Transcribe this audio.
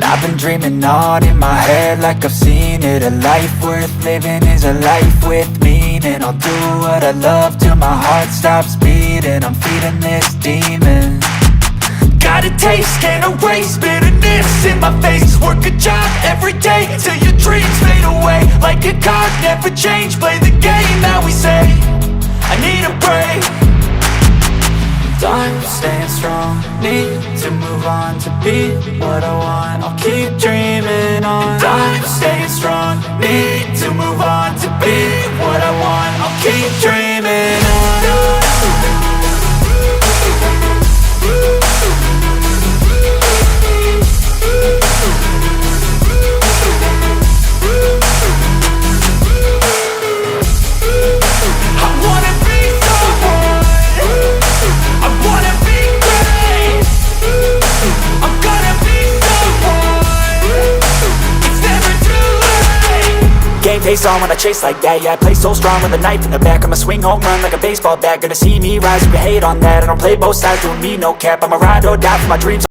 I've been dreaming on in my head like I've seen it. A life worth living is a life with meaning. I'll do what I love till my heart stops beating. I'm feeding this demon. Got a taste, can't erase bitterness in my face. Work a job every day till your dreams fade away. Like a card, never change, play the game that we say. I need a break. I'm staying strong, need to move on to be what I want. I'll keep dreaming on. I'm staying strong, need to move on to be what I want. I'll keep dreaming on. Game face on when I chase like that. Yeah, I play so strong with a knife in the back. I'ma swing home run like a baseball bat. Gonna see me rise, you can hate on that. I don't play both sides, doing me no cap. I'ma ride or die for my dreams.